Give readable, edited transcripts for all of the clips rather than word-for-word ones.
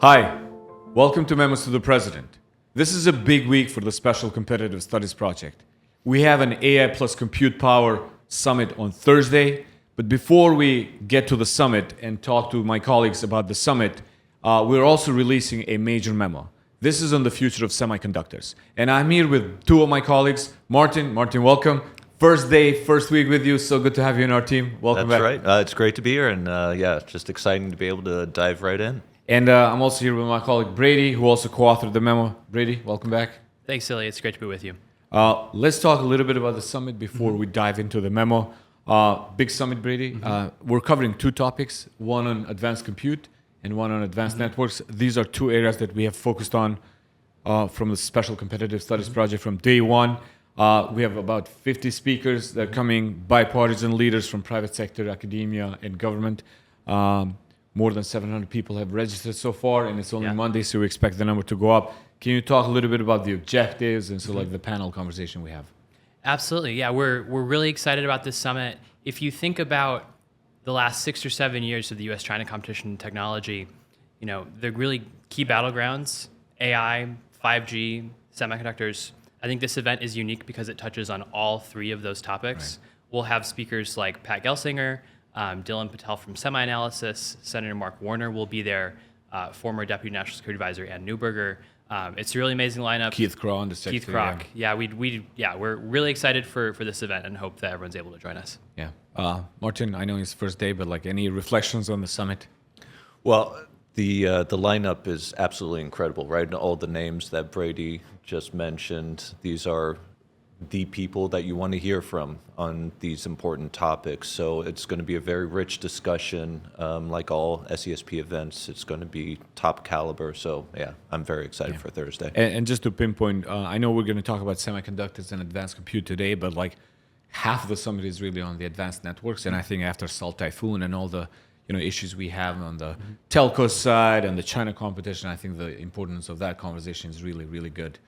Hi, welcome to Memos to the President. This is a big week for the Special Competitive Studies Project. We have an AI plus compute power summit on Thursday, but before we get to the summit and talk to my colleagues about the summit, we're also releasing a major memo. This is on the future of semiconductors. And I'm here with two of my colleagues, Martijn. Martijn, welcome. First day, first week with you. So good to have you in our team. Welcome That's back. right. It's great to be here, and just exciting to be able to dive right in. And I'm also here with my colleague Brady, who also co-authored the memo. Brady, welcome back. Thanks, Silly. It's great to be with you. Let's talk a little bit about the summit before we dive into the memo. Big summit, Brady. We're covering two topics, one on advanced compute and one on advanced networks. These are two areas that we have focused on from the Special Competitive Studies Project from day one. We have about 50 speakers that are coming, bipartisan leaders from private sector, academia, and government. More than 700 people have registered so far, and it's only Monday, so we expect the number to go up. Can you talk a little bit about the objectives and like the panel conversation we have? Absolutely. Yeah, we're really excited about this summit. If you think about the last 6 or 7 years of the U.S.-China competition in technology, the really key battlegrounds, AI, 5G, semiconductors. I think this event is unique because it touches on all three of those topics. Right. We'll have speakers like Pat Gelsinger, Dylan Patel from Semi-Analysis, Senator Mark Warner will be there, former Deputy National Security Advisor Ann Neuberger. It's a really amazing lineup. Keith Crow, the Secretary. Keith Crock. Yeah, we're really excited for this event and hope that everyone's able to join us. Yeah. Martijn, I know it's first day, but like any reflections on the summit? Well, the lineup is absolutely incredible, right? And all the names that Brady just mentioned, these are the people that you want to hear from on these important topics. So it's going to be a very rich discussion. Like all SESP events, it's going to be top caliber. So yeah, I'm very excited for Thursday. And just to pinpoint, I know we're going to talk about semiconductors and advanced compute today, but like half of the summit is really on the advanced networks. And I think after Salt Typhoon and all the issues we have on the telco side and the China competition, I think the importance of that conversation is really, really good.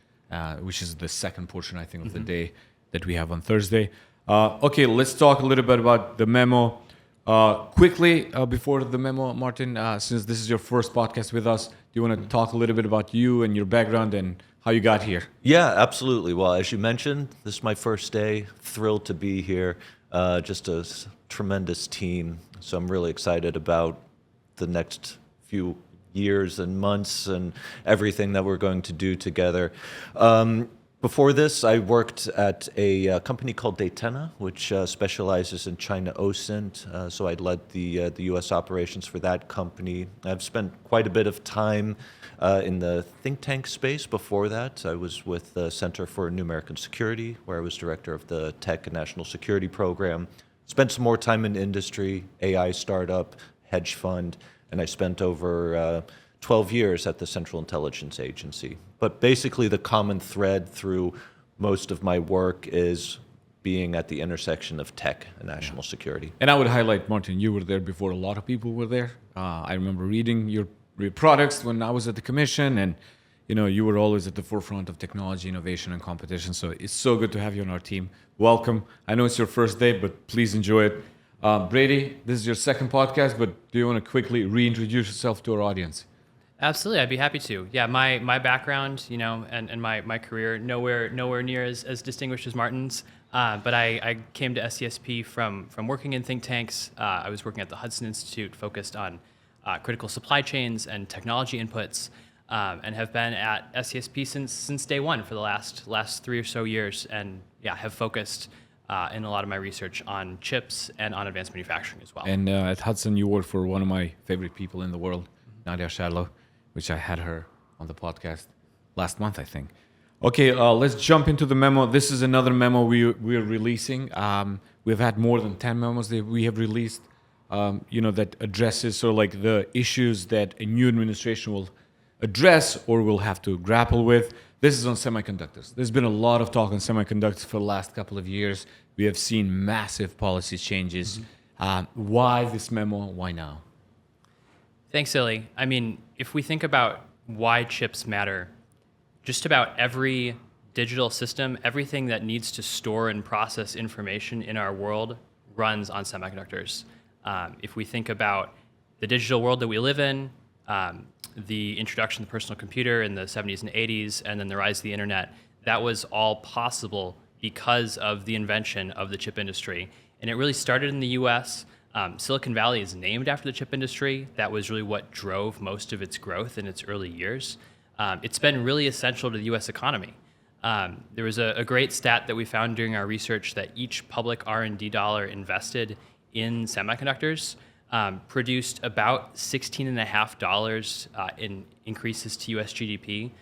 Which is the second portion, I think, of the day that we have on Thursday. Okay, let's talk a little bit about the memo. Quickly, before the memo, Martijn, since this is your first podcast with us, do you want to talk a little bit about you and your background and how you got here? Yeah, absolutely. Well, as you mentioned, this is my first day. Thrilled to be here. Just a tremendous team. So I'm really excited about the next few years and months and everything that we're going to do together. Before this, I worked at a company called Daytena, which specializes in China OSINT. So I led the U.S. operations for that company. I've spent quite a bit of time in the think tank space before that. I was with the Center for New American Security, where I was director of the Tech and National Security Program. Spent some more time in industry, AI startup, hedge fund, and I spent over 12 years at the Central Intelligence Agency. But basically the common thread through most of my work is being at the intersection of tech and national security. And I would highlight, Martijn, you were there before a lot of people were there. I remember reading your products when I was at the commission, and you were always at the forefront of technology, innovation, and competition. So it's so good to have you on our team. Welcome. I know it's your first day, but please enjoy it. Brady, this is your second podcast, but do you want to quickly reintroduce yourself to our audience? Absolutely, I'd be happy to. Yeah, my background, and my career, nowhere near as distinguished as Martin's. But I came to SCSP from working in think tanks. I was working at the Hudson Institute, focused on critical supply chains and technology inputs, and have been at SCSP since day one for the last 3 or so years, and have focused in a lot of my research on chips and on advanced manufacturing as well. And at Hudson, you worked for one of my favorite people in the world, Nadia Sharlow, which I had her on the podcast last month, I think. Okay, let's jump into the memo. This is another memo we're releasing. We've had more than 10 memos that we have released, that addresses sort of like the issues that a new administration will address or will have to grapple with. This is on semiconductors. There's been a lot of talk on semiconductors for the last couple of years. We have seen massive policy changes. Why this memo? Why now? Thanks, Silly. I mean, if we think about why chips matter, just about every digital system, everything that needs to store and process information in our world runs on semiconductors. If we think about the digital world that we live in, the introduction of the personal computer in the 70s and 80s, and then the rise of the internet, that was all possible because of the invention of the chip industry. And it really started in the US. Silicon Valley is named after the chip industry. That was really what drove most of its growth in its early years. It's been really essential to the US economy. There was a great stat that we found during our research that each public R&D dollar invested in semiconductors produced about $16.50 in increases to US GDP.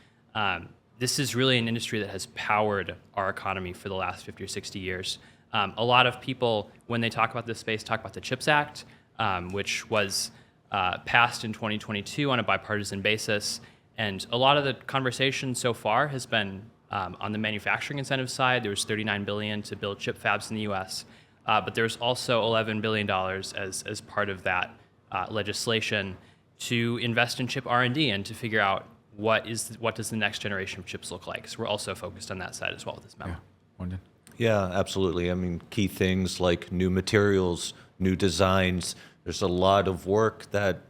This is really an industry that has powered our economy for the last 50 or 60 years. A lot of people, when they talk about this space, talk about the CHIPS Act, which was passed in 2022 on a bipartisan basis. And a lot of the conversation so far has been on the manufacturing incentive side. There was $39 billion to build chip fabs in the US. But there's also $11 billion as part of that legislation to invest in chip R&D and to figure out what does the next generation of chips look like. So we're also focused on that side as well with this memo. Yeah. Yeah, absolutely. I mean, key things like new materials, new designs. There's a lot of work that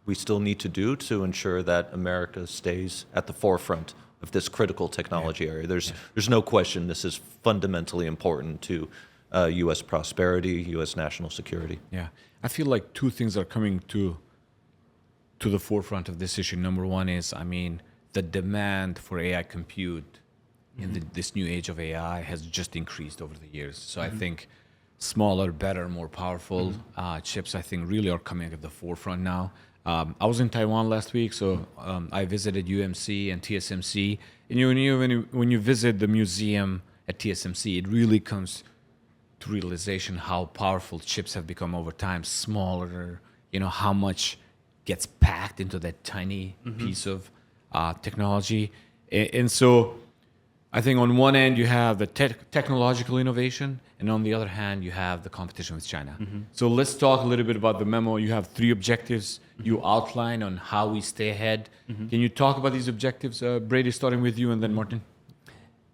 we still need to do to ensure that America stays at the forefront of this critical technology area. There's no question this is fundamentally important to U.S. prosperity, U.S. national security. Yeah, I feel like two things are coming to the forefront of this issue. Number one is, I mean, the demand for AI compute in this new age of AI has just increased over the years. So I think smaller, better, more powerful chips, I think, really are coming at the forefront now. I was in Taiwan last week, so I visited UMC and TSMC. And when you visit the museum at TSMC, it really comes to realization how powerful chips have become over time. Smaller, how much gets packed into that tiny piece of technology. And so I think on one end you have the technological innovation, and on the other hand you have the competition with China. So let's talk a little bit about the memo. You have 3 objectives you outline on how we stay ahead. Can you talk about these objectives, Brady, starting with you and then Martin?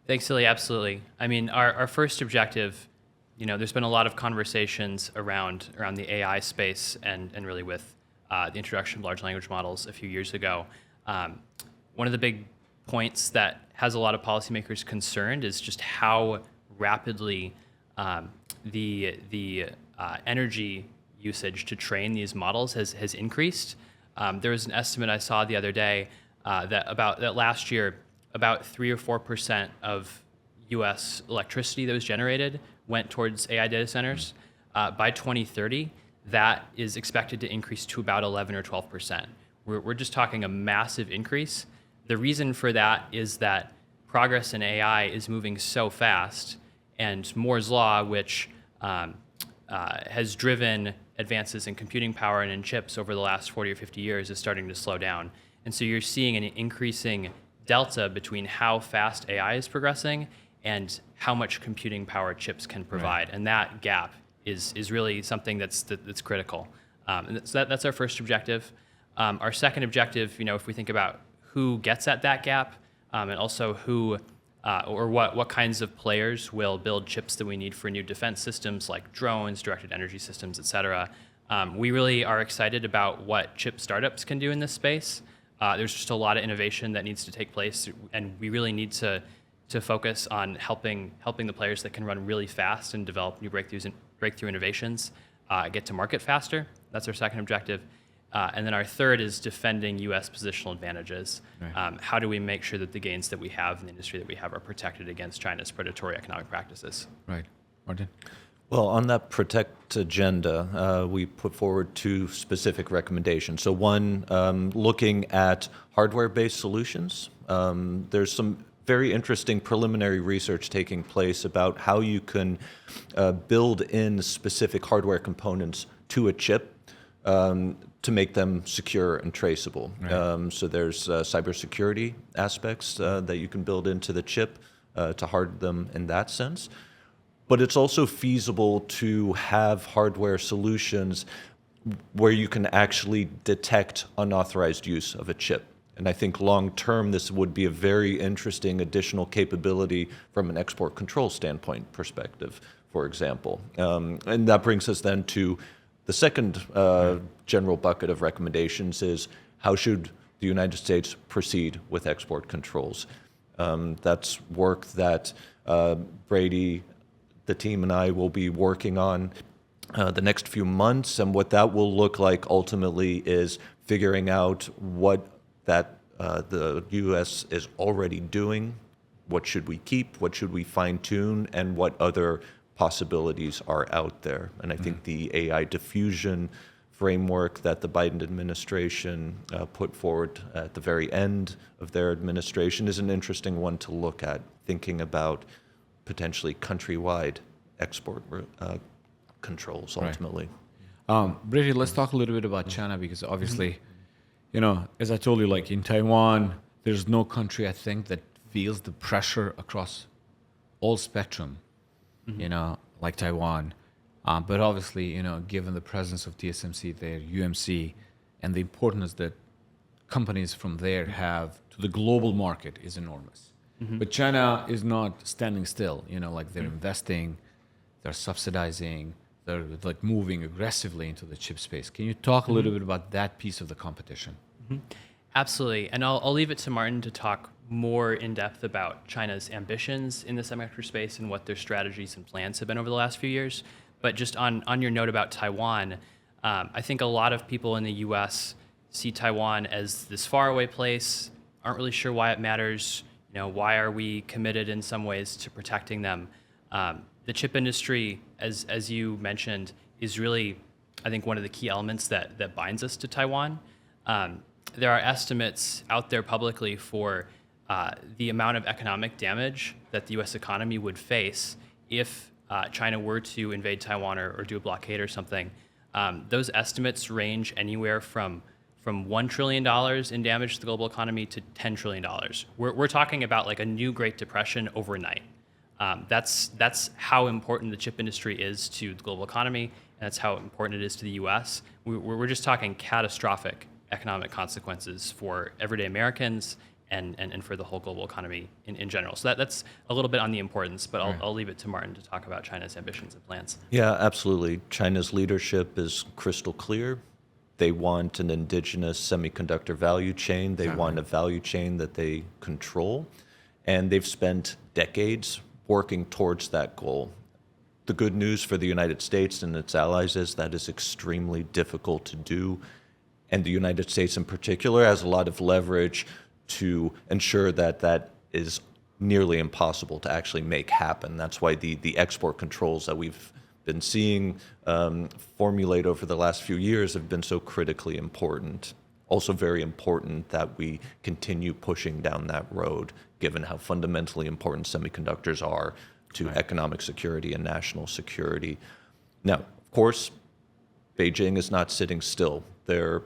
Thanks, Silly. Absolutely. I mean, our first objective, there's been a lot of conversations around the AI space and really with the introduction of large language models a few years ago. One of the big points that has a lot of policymakers concerned is just how rapidly the energy usage to train these models has increased. There was an estimate I saw the other day that last year about 3 or 4% of U.S. electricity that was generated went towards AI data centers. By 2030, that is expected to increase to about 11 or 12%. We're just talking a massive increase. The reason for that is that progress in AI is moving so fast, and Moore's Law, which has driven advances in computing power and in chips over the last 40 or 50 years, is starting to slow down. And so you're seeing an increasing delta between how fast AI is progressing and how much computing power chips can provide. Right. And that gap is really something that's critical. And so that's our first objective. Our second objective, if we think about who gets at that gap, and also who or what kinds of players will build chips that we need for new defense systems like drones, directed energy systems, et cetera. We really are excited about what chip startups can do in this space. There's just a lot of innovation that needs to take place, and we really need to focus on helping the players that can run really fast and develop new breakthrough innovations get to market faster. That's our second objective. And then our third is defending U.S. positional advantages. Right. How do we make sure that the gains that we have in the industry that we have are protected against China's predatory economic practices? Right. Martin? Well, on that protect agenda, we put forward 2 specific recommendations. So one, looking at hardware-based solutions. There's some very interesting preliminary research taking place about how you can build in specific hardware components to a chip to make them secure and traceable. Right. So there's cybersecurity aspects that you can build into the chip to harden them in that sense. But it's also feasible to have hardware solutions where you can actually detect unauthorized use of a chip. And I think long term, this would be a very interesting additional capability from an export control standpoint perspective, for example. And that brings us then to the second general bucket of recommendations is how should the United States proceed with export controls? That's work that Brady, the team, and I will be working on the next few months. And what that will look like ultimately is figuring out what the U.S. is already doing, what should we keep, what should we fine-tune, and what other possibilities are out there. And I think the AI diffusion framework that the Biden administration put forward at the very end of their administration is an interesting one to look at, thinking about potentially countrywide export controls ultimately. Brady, let's talk a little bit about China, because obviously, as I told you, like in Taiwan, there's no country, I think, that feels the pressure across all spectrum, like Taiwan. But obviously, given the presence of TSMC there, UMC, and the importance that companies from there have to the global market is enormous. But China is not standing still, like they're investing, they're subsidizing, they're like moving aggressively into the chip space. Can you talk a little bit about that piece of the competition? Absolutely. And I'll leave it to Martin to talk more in depth about China's ambitions in the semiconductor space and what their strategies and plans have been over the last few years. But just on your note about Taiwan, I think a lot of people in the U.S. see Taiwan as this faraway place, aren't really sure why it matters. Why are we committed in some ways to protecting them? The chip industry, as you mentioned, is really, I think, one of the key elements that binds us to Taiwan. There are estimates out there publicly for the amount of economic damage that the U.S. economy would face if China were to invade Taiwan or do a blockade or something. Those estimates range anywhere from $1 trillion in damage to the global economy to $10 trillion. We're talking about like a new Great Depression overnight. That's how important the chip industry is to the global economy, and that's how important it is to the U.S. We're just talking catastrophic economic consequences for everyday Americans and for the whole global economy in general. So that's a little bit on the importance, but I'll leave it to Martin to talk about China's ambitions and plans. Yeah, absolutely. China's leadership is crystal clear. They want an indigenous semiconductor value chain. They want a value chain that they control. And they've spent decades working towards that goal. The good news for the United States and its allies is that is extremely difficult to do. And the United States in particular has a lot of leverage to ensure that that is nearly impossible to actually make happen. That's why the export controls that we've been seeing formulate over the last few years have been so critically important. Also very important that we continue pushing down that road, given how fundamentally important semiconductors are to economic security and national security. Now, of course, Beijing is not sitting still. They're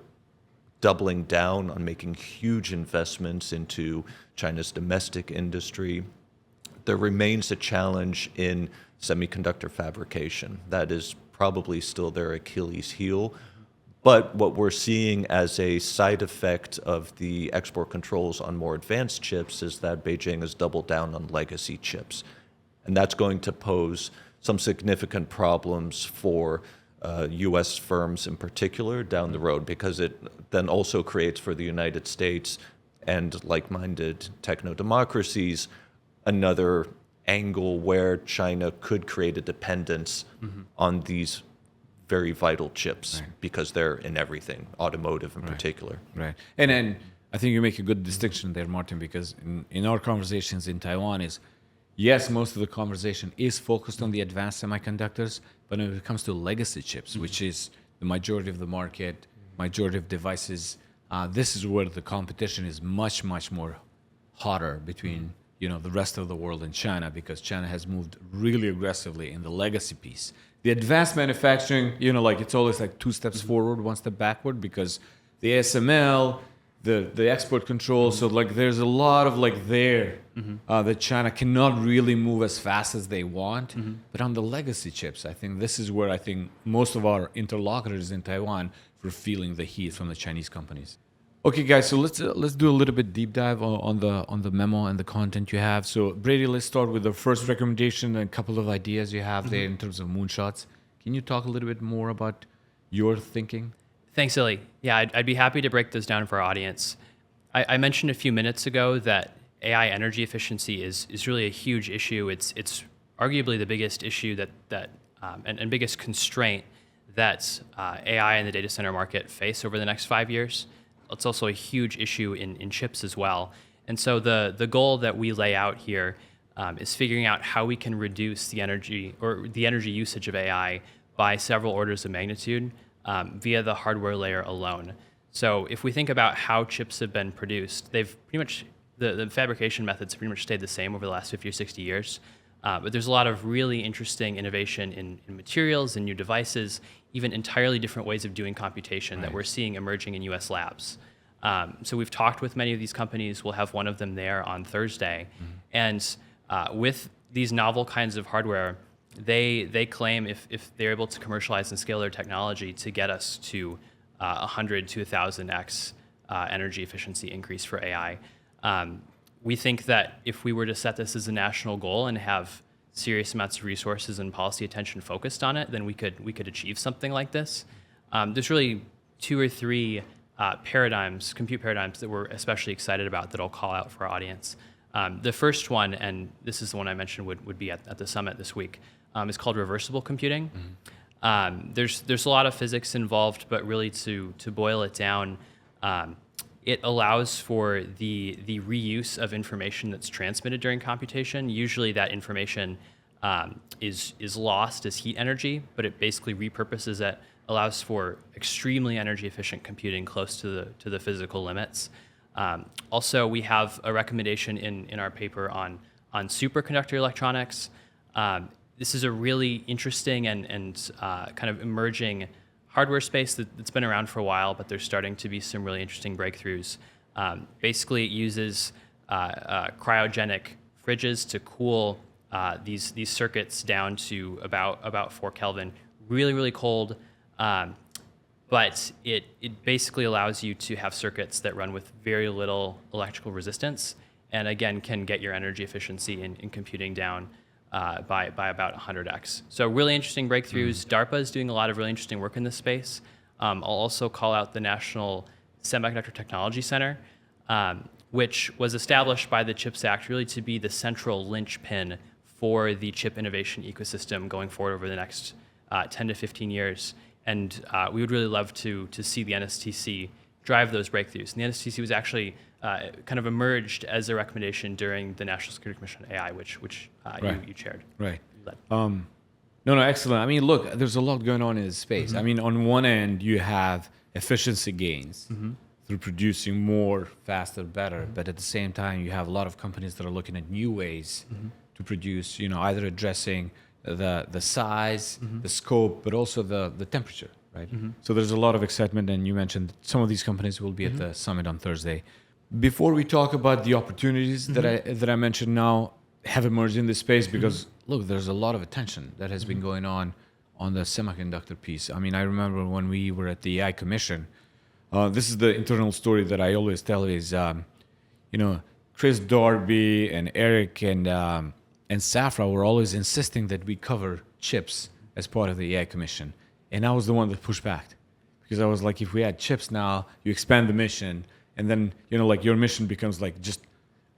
doubling down on making huge investments into China's domestic industry. There remains a challenge in semiconductor fabrication. That is probably still their Achilles heel. But what we're seeing as a side effect of the export controls on more advanced chips is that Beijing has doubled down on legacy chips. And that's going to pose some significant problems for U.S. firms in particular down the road, because it then also creates for the United States and like-minded techno-democracies another angle where China could create a dependence on these very vital chips because they're in everything, automotive in particular. Right. And then I think you make a good distinction there, Martin, because in our conversations in Taiwan is, yes, most of the conversation is focused on the advanced semiconductors, but when it comes to legacy chips, which is the majority of the market, majority of devices, this is where the competition is much, much more hotter between the rest of the world and China, because China has moved really aggressively in the legacy piece. The advanced manufacturing, like it's always like 2 steps forward, 1 step backward, because the ASML, the export control, so like there's a lot of like there that China cannot really move as fast as they want. But on the legacy chips, I think this is where I think most of our interlocutors in Taiwan were feeling the heat from the Chinese companies. Okay, guys, so let's do a little bit deep dive on the memo and the content you have. So Brady, let's start with the first recommendation and a couple of ideas you have there in terms of moonshots. Can you talk a little bit more about your thinking? Thanks, Illy. Yeah, I'd be happy to break those down for our audience. I mentioned a few minutes ago that AI energy efficiency is really a huge issue. It's arguably the biggest issue and biggest constraint that AI and the data center market face over the next 5 years. It's also a huge issue in chips as well. And so the goal that we lay out here is figuring out how we can reduce the energy usage of AI by several orders of magnitude via the hardware layer alone. So if we think about how chips have been produced, they've pretty much, the fabrication methods have pretty much stayed the same over the last 50 or 60 years. But there's a lot of really interesting innovation in materials and new devices, even entirely different ways of doing computation that we're seeing emerging in US labs. So we've talked with many of these companies. We'll have one of them there on Thursday. And with these novel kinds of hardware, they claim if they're able to commercialize and scale their technology to get us to 100 to 1,000x energy efficiency increase for AI. We think that if we were to set this as a national goal and have serious amounts of resources and policy attention focused on it, then we could achieve something like this. There's really 2 or 3 compute paradigms that we're especially excited about that I'll call out for our audience. The first one, and this is the one I mentioned would be at the summit this week, is called reversible computing. There's a lot of physics involved, but really to boil it down, it allows for the reuse of information that's transmitted during computation. Usually that information is lost as heat energy, but it basically repurposes it, allows for extremely energy efficient computing close to the physical limits. Also, we have a recommendation in our paper on superconductor electronics. This is a really interesting and kind of emerging hardware space that's been around for a while, but there's starting to be some really interesting breakthroughs. Basically, it uses cryogenic fridges to cool these circuits down to about 4 Kelvin, really, really cold. But it basically allows you to have circuits that run with very little electrical resistance, and again, can get your energy efficiency in computing down by about 100x. So really interesting breakthroughs. DARPA is doing a lot of really interesting work in this space. I'll also call out the National Semiconductor Technology Center, which was established by the CHIPS Act really to be the central linchpin for the chip innovation ecosystem going forward over the next 10 to 15 years. And we would really love to see the NSTC drive those breakthroughs. And the NSTC was actually kind of emerged as a recommendation during the National Security Commission on AI, which you chaired. Right. No, excellent. I mean, look, there's a lot going on in this space. I mean, on one end, you have efficiency gains through producing more, faster, better. But at the same time, you have a lot of companies that are looking at new ways to produce, either addressing the size, the scope, but also the temperature, right? So there's a lot of excitement, and you mentioned some of these companies will be at the summit on Thursday. Before we talk about the opportunities that I mentioned now have emerged in this space, because look, there's a lot of attention that has been going on the semiconductor piece. I mean, I remember when we were at the AI Commission, this is the internal story that I always tell is, Chris Darby and Eric and Safra were always insisting that we cover chips as part of the AI Commission. And I was the one that pushed back, because I was like, if we add chips now, you expand the mission, and then, your mission becomes like just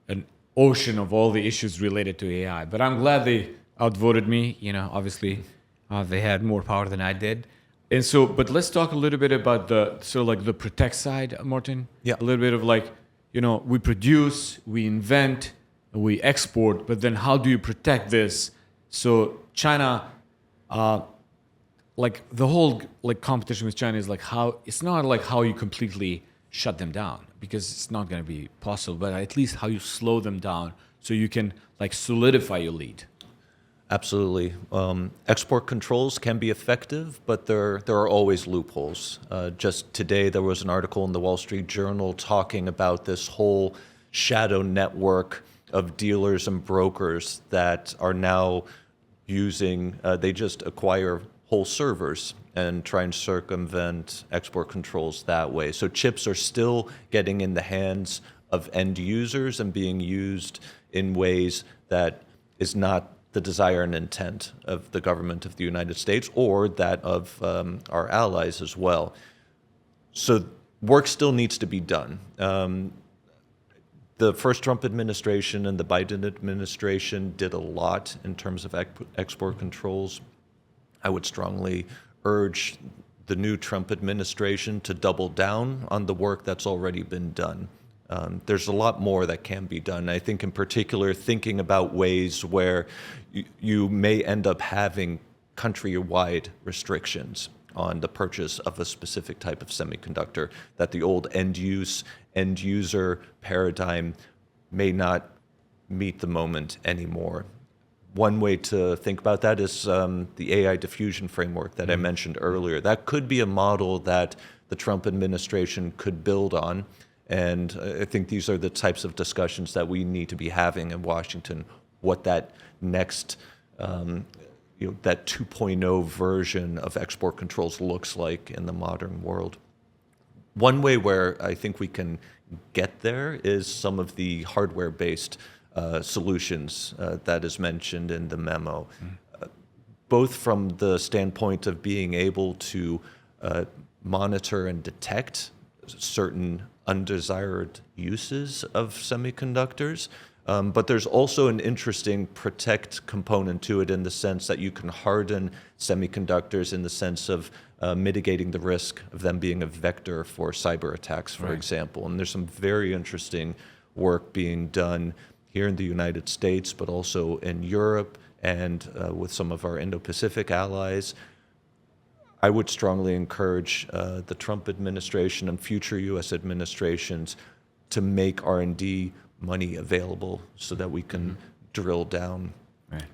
an ocean of all the issues related to AI. But I'm glad they outvoted me. Obviously, they had more power than I did. And so, but let's talk a little bit about the protect side, Martin. Yeah. A little bit of we produce, we invent, we export, but then how do you protect this? So China, the whole competition with China is it's not like how you completely shut them down, because it's not going to be possible, but at least how you slow them down so you can solidify your lead. Absolutely. Export controls can be effective, but there are always loopholes. Just today, there was an article in the Wall Street Journal talking about this whole shadow network of dealers and brokers that are now they just acquire whole servers and try and circumvent export controls that way. So chips are still getting in the hands of end users and being used in ways that is not the desire and intent of the government of the United States or that of our allies as well. So work still needs to be done. The first Trump administration and the Biden administration did a lot in terms of export controls. I would strongly urge the new Trump administration to double down on the work that's already been done. There's a lot more that can be done. I think in particular, thinking about ways where you may end up having country-wide restrictions on the purchase of a specific type of semiconductor, that the old end user paradigm may not meet the moment anymore. One way to think about that is the AI diffusion framework that I mentioned earlier. That could be a model that the Trump administration could build on. And I think these are the types of discussions that we need to be having in Washington, what that next, that 2.0 version of export controls looks like in the modern world. One way where I think we can get there is some of the hardware-based solutions that is mentioned in the memo, both from the standpoint of being able to monitor and detect certain undesired uses of semiconductors, but there's also an interesting protect component to it in the sense that you can harden semiconductors in the sense of mitigating the risk of them being a vector for cyber attacks, for example. And there's some very interesting work being done here in the United States, but also in Europe and with some of our Indo-Pacific allies. I would strongly encourage the Trump administration and future U.S. administrations to make R&D money available so that we can drill down,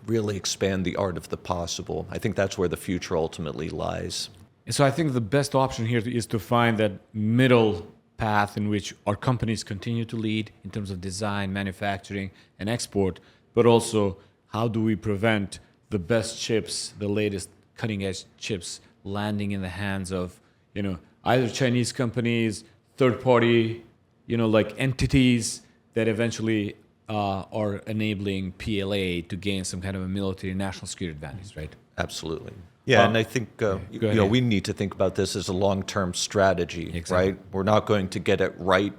really expand the art of the possible. I think that's where the future ultimately lies. So I think the best option here is to find that middle path in which our companies continue to lead in terms of design, manufacturing, and export, but also how do we prevent the best chips, the latest cutting-edge chips landing in the hands of, either Chinese companies, third-party, like entities that eventually are enabling PLA to gain some kind of a military national security advantage, right? Absolutely. Yeah, and I think we need to think about this as a long-term strategy, right? We're not going to get it right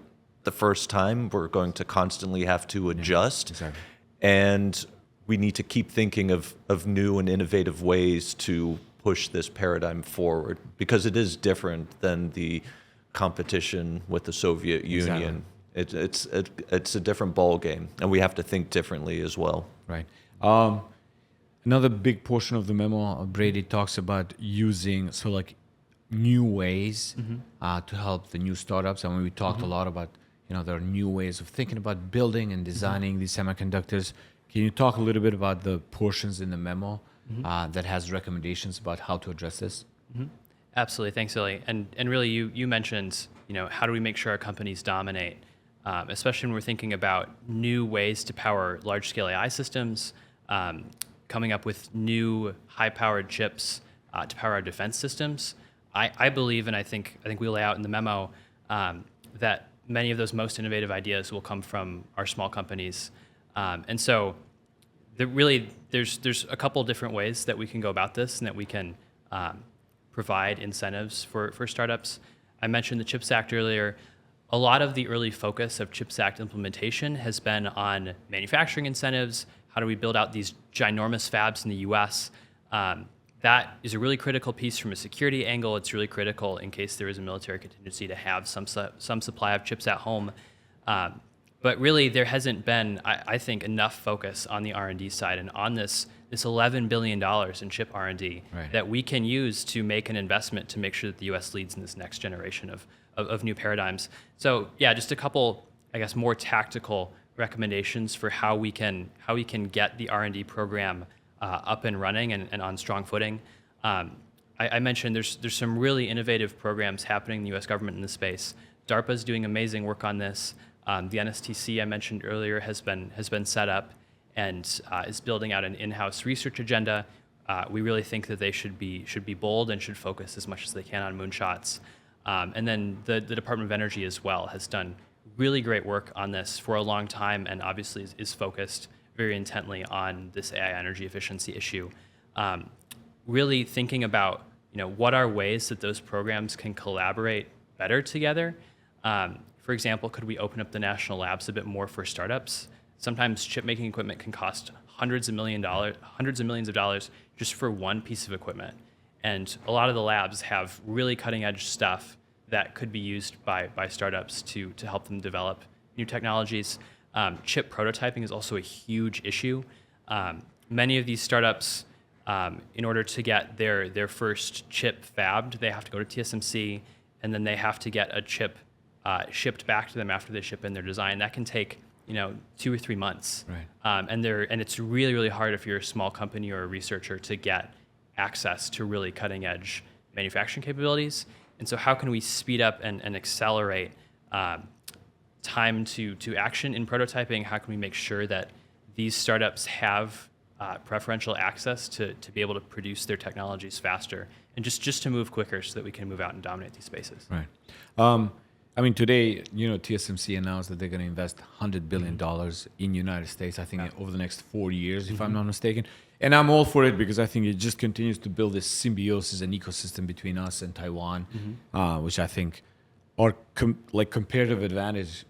the first time. We're going to constantly have to adjust, and we need to keep thinking of new and innovative ways to push this paradigm forward, because it is different than the competition with the Soviet Union. It's a different ball game, and we have to think differently as well. Right. Another big portion of the memo, Brady talks about using new ways to help the new startups. And we talked a lot about, there are new ways of thinking about building and designing these semiconductors. Can you talk a little bit about the portions in the memo that has recommendations about how to address this? Absolutely. Thanks, Illy. And really, you mentioned, how do we make sure our companies dominate, especially when we're thinking about new ways to power large-scale AI systems, coming up with new high-powered chips to power our defense systems. I believe, and I think we lay out in the memo, that many of those most innovative ideas will come from our small companies. And so there's a couple different ways that we can go about this and that we can provide incentives for startups. I mentioned the CHIPS Act earlier. A lot of the early focus of CHIPS Act implementation has been on manufacturing incentives. How do we build out these ginormous fabs in the US? That is a really critical piece from a security angle. It's really critical in case there is a military contingency to have some supply of chips at home. But really, there hasn't been, I think, enough focus on the R&D side and on this $11 billion in chip R&D that we can use to make an investment to make sure that the U.S. leads in this next generation of new paradigms. So yeah, just a couple, I guess, more tactical recommendations for how we can get the R&D program up and running and on strong footing. I mentioned there's some really innovative programs happening in the U.S. government in this space. DARPA is doing amazing work on this. The NSTC I mentioned earlier has been set up and is building out an in-house research agenda. We really think that they should be bold and should focus as much as they can on moonshots. And then the Department of Energy as well has done really great work on this for a long time and obviously is focused very intently on this AI energy efficiency issue. Really thinking about what are ways that those programs can collaborate better together. For example, could we open up the national labs a bit more for startups? Sometimes chip making equipment can cost hundreds of millions of dollars just for one piece of equipment. And a lot of the labs have really cutting edge stuff that could be used by startups to help them develop new technologies. Chip prototyping is also a huge issue. Many of these startups, in order to get their first chip fabbed, they have to go to TSMC, and then they have to get a chip shipped back to them after they ship in their design. That can take 2 or 3 months. Right. And it's really, really hard if you're a small company or a researcher to get access to really cutting edge manufacturing capabilities. And so how can we speed up and accelerate time to action in prototyping? How can we make sure that these startups have preferential access to be able to produce their technologies faster and just to move quicker so that we can move out and dominate these spaces? Right. I mean, today, TSMC announced that they're going to invest $100 billion in United States, I think, over the next 4 years, if I'm not mistaken. And I'm all for it because I think it just continues to build this symbiosis and ecosystem between us and Taiwan, which I think our comparative advantage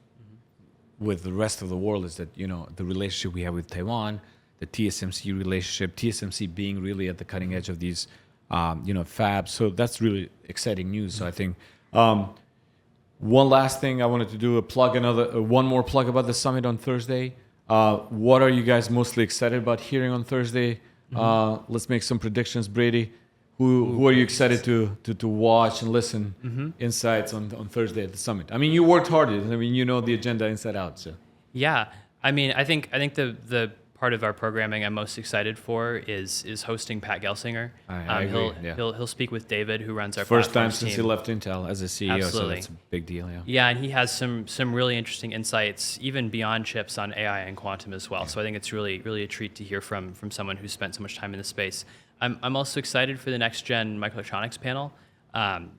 with the rest of the world is that, the relationship we have with Taiwan, the TSMC relationship, TSMC being really at the cutting edge of these, fabs. So that's really exciting news. So I think... one last thing I wanted to do, one more plug about the summit on Thursday. What are you guys mostly excited about hearing on Thursday? Let's make some predictions, Brady. Who are you excited to watch and listen insights on Thursday at the summit? I mean, you worked hard. I mean, you know the agenda inside out. So Yeah, I mean, I think the part of our programming I'm most excited for is hosting Pat Gelsinger. I agree. He'll speak with David, who runs our first time platforms since team. he left Intel as a CEO. Absolutely. So that's a big deal. Yeah. Yeah, and he has some really interesting insights, even beyond chips, on AI and quantum as well. So I think it's really a treat to hear from someone who's spent so much time in the space. I'm also excited for the next gen microelectronics panel.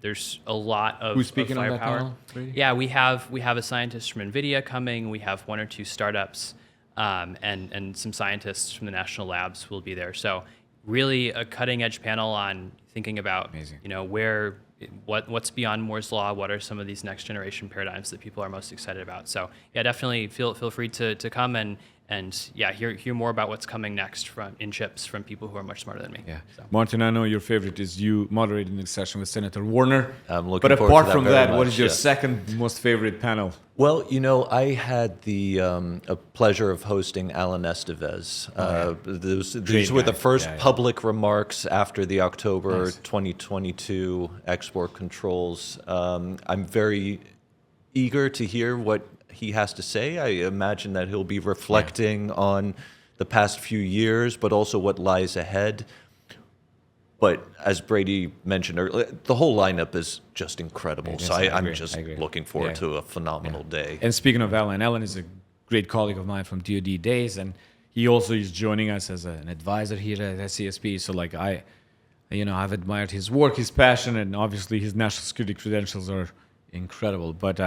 There's a lot of Who's speaking of on that firepower. panel, Brady? Yeah, we have a scientist from NVIDIA coming. We have 1 or 2 startups, and some scientists from the national labs will be there. So really a cutting edge panel on thinking about Amazing. what's beyond Moore's law, what are some of these next generation paradigms that people are most excited about. So yeah, definitely feel free to come and hear more about what's coming next in chips from people who are much smarter than me. Yeah. So. Martin, I know your favorite is you moderating the session with Senator Warner. I'm looking But forward apart to that from very that, what much, is your yes. second most favorite panel? Well, I had the pleasure of hosting Alan Estevez. These were guy. the first Yeah. public remarks after the October Nice. 2022 export controls. I'm very eager to hear what he has to say. I imagine that he'll be reflecting on the past few years, but also what lies ahead. But as Brady mentioned earlier, the whole lineup is just incredible. Yes, So I I'm agree. just I agree. looking forward Yeah. to a phenomenal day. And speaking of Alan is a great colleague of mine from DoD days, and he also is joining us as an advisor here at SCSP. So I've admired his work, his passion, and obviously his national security credentials are incredible. But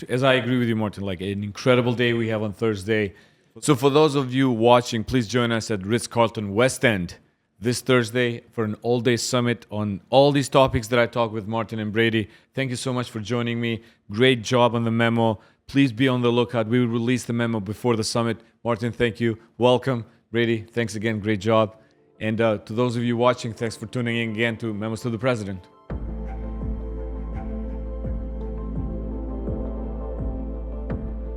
as I agree with you, Martin, an incredible day we have on Thursday. So for those of you watching, please join us at Ritz-Carlton West End this Thursday for an all-day summit on all these topics that I talked with Martin and Brady. Thank you so much for joining me. Great job on the memo. Please be on the lookout. We will release the memo before the summit. Martin, thank you. Welcome. Brady, thanks again. Great job. And to those of you watching, thanks for tuning in again to Memos to the President.